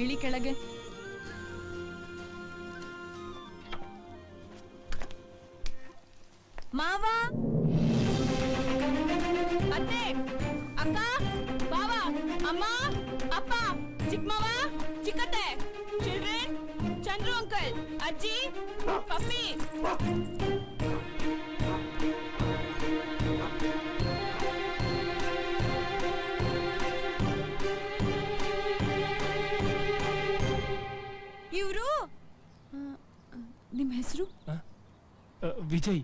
ಇಳಿ ಕೆಳಗೆ. ಮಾವ, ಅತ್ತೆ, ಅಕ್ಕ, ಬಾವ, ಅಮ್ಮ, ಅಪ್ಪ, ಚಿಕ್ಕಮ್ಮವ, ಚಿಕ್ಕತ್ತೆ, ಚಿಲ್ಡ್ರನ್, ಚಂದ್ರು ಅಂಕಲ್, ಅಜ್ಜಿ, ಪಪ್ಪಿ. ಇವರು ನಿಮ್ಮ ಹೆಸರು? ವಿಜಯ್.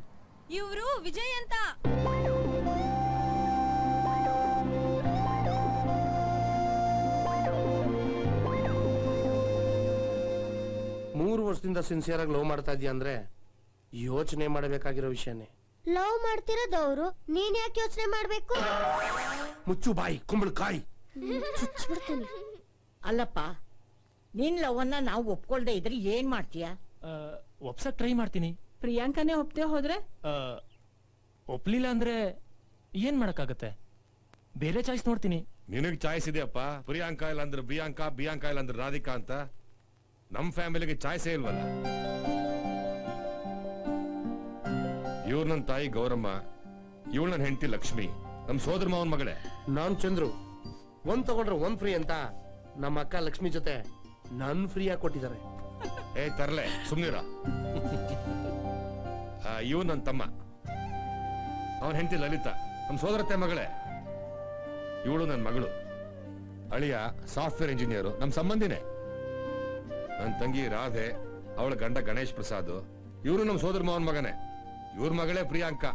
ಇವರು ವಿಜಯ್ ಅಂತ. ಮೂರು ವರ್ಷದಿಂದ ಸಿನ್ಸಿಯರ್ ಆಗಿ ಲವ್ ಮಾಡ್ತಾ ಇದೀಯ ಅಂದ್ರೆ ಯೋಚನೆ ಮಾಡಬೇಕಾಗಿರೋ ವಿಷಯನೇ. ಲವ್ ಮಾಡ್ತಿರೋದವ್ರು ನೀನ್ ಯಾಕೆ ಯೋಚನೆ ಮಾಡ್ಬೇಕು? ಮುಚ್ಚು ಬಾಯಿ, ಕುಂಬಳಕಾಯಿ. ಅಲ್ಲಪ್ಪ, ನಿನ್ ಲವನ್ನ ನಾವು ಒಪ್ಕೊಳ್ದೆ ಇದ್ರೆ ಏನ್ ಮಾಡ್ತೀಯ? ಒಪ್ಸಕ್ ಟ್ರೈ ಮಾಡ್ತೀನಿ. ಪ್ರಿಯಾಂಕನೇ ಒಪ್ತೆ ಹೋದ್ರೆ? ಒಪ್ಲಿಲ್ಲ ಅಂದ್ರೆ ಏನ್ ಮಾಡಕ್ಕಾಗತ್ತೆ? ಬೇರೆ ಚಾಯ್ಸ್ ನೋಡ್ತೀನಿ. ನಿನಗ್ ಚಾಯ್ಸ್ ಇದೆಯಪ್ಪ. ಪ್ರಿಯಾಂಕಾ ಇಲ್ಲ ಅಂದ್ರೆ ಬಿಯಾಂಕಾ, ಬಿಯಾಂಕಾ ಇಲ್ಲ ಅಂದ್ರೆ ರಾಧಿಕಾ ಅಂತ. ನಮ್ ಫ್ಯಾಮಿಲಿಗೆ ಚಾಯ್ಸೇ ಇಲ್ವಲ್ಲ. ಇವ್ರು ನನ್ನ ತಾಯಿ ಗೌರಮ್ಮ, ಇವಳು ನನ್ನ ಹೆಂಡತಿ ಲಕ್ಷ್ಮಿ, ನಮ್ ಸೋದರ ಮಾವನ್ ಮಗಳೇ. ನಾನ್ ಚಂದ್ರು. ಒಂದ್ ತಗೊಂಡ್ರೆ ಒಂದ್ ಫ್ರೀ ಅಂತ ನಮ್ಮ ಅಕ್ಕ ಲಕ್ಷ್ಮಿ ಜೊತೆ ನನ್ ಫ್ರೀ ಆಗಿ ಕೊಟ್ಟಿದ್ದಾರೆ. ಏ ತರ್ಲೆ, ಸುಮ್ನಿರ. ಇವ್ ನನ್ನ ತಮ್ಮ, ಅವನ್ ಹೆಂಡತಿ ಲಲಿತಾ, ನಮ್ ಸೋದರತ್ತೆ ಮಗಳೇ. ಇವಳು ನನ್ನ ಮಗಳು. ಅಳಿಯ ಸಾಫ್ಟ್ವೇರ್ ಇಂಜಿನಿಯರು, ನಮ್ ಸಂಬಂಧಿನೇ. ನನ್ನ ತಂಗಿ ರಾಧೆ, ಅವಳ ಗಂಡ ಗಣೇಶ್ ಪ್ರಸಾದ್, ಇವರು ನಮ್ ಸೋದರ ಮಾವನ್ ಮಗನೇ. ಇವ್ರ ಮಗಳೇ ಪ್ರಿಯಾಂಕಾ.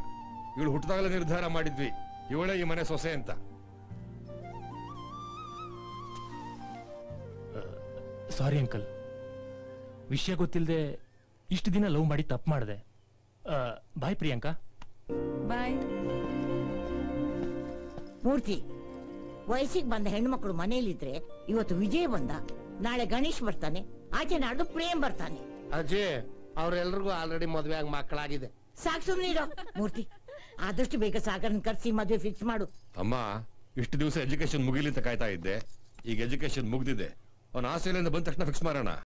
ಇವಳು ಹುಟ್ಟಿದಾಗಲೇ ನಿರ್ಧಾರ ಮಾಡಿದ್ವಿ, ಇವಳೇ ಈ ಮನೆ ಸೊಸೆ ಅಂತ. ಸಾರಿ ಅಂಕಲ್, ವಿಷಯ ಗೊತ್ತಿಲ್ಲದೆ ಇಷ್ಟು ದಿನ ಲವ್ ಮಾಡಿ ತಪ್ಪು ಮಾಡಿದೆ. ಬಾಯ್ ಪ್ರಿಯಾಂಕಾ. ಬಾಯ್. ಮೂರ್ತಿ, ವಯಸ್ಸಿಗೆ ಬಂದ ಹೆಣ್ಮಕ್ಳು ಮನೇಲಿದ್ರೆ ಇವತ್ತು ವಿಜಯ್ ಬಂದ, ನಾಳೆ ಗಣೇಶ್ ಬರ್ತಾನೆ, ಆಚೆ ನಾಡ್ದು ಪ್ರೇಮ್ ಬರ್ತಾನೆ. ಅಜಯ್, ಅವ್ರೆಲ್ರಿಗೂ ಆಲ್ರೆಡಿ ಮದ್ವೆ ಆಗಿ ಮಕ್ಕಳಾಗಿದೆ. ಸಾಕು ಸುಮ್ನಿರೋ ಮೂರ್ತಿ. ಆದಷ್ಟು ಬೇಗ ಸಾಗರನ್ ಕರ್ಸಿ ಮದ್ವೆ ಫಿಕ್ಸ್ ಮಾಡು. ಅಮ್ಮ, ಇಷ್ಟು ದಿವಸ ಎಜುಕೇಶನ್ ಮುಗಿಲಿ ಅಂತ ಕಾಯ್ತಾ ಇದ್ದೆ. ಈಗ ಎಜುಕೇಶನ್ ಮುಗ್ದಿದೆ. ಅವನ ಆಸ್ಟ್ರೇಲಿಯಿಂದ ಬಂದ ತಕ್ಷಣ ಫಿಕ್ಸ್ ಮಾಡೋಣ.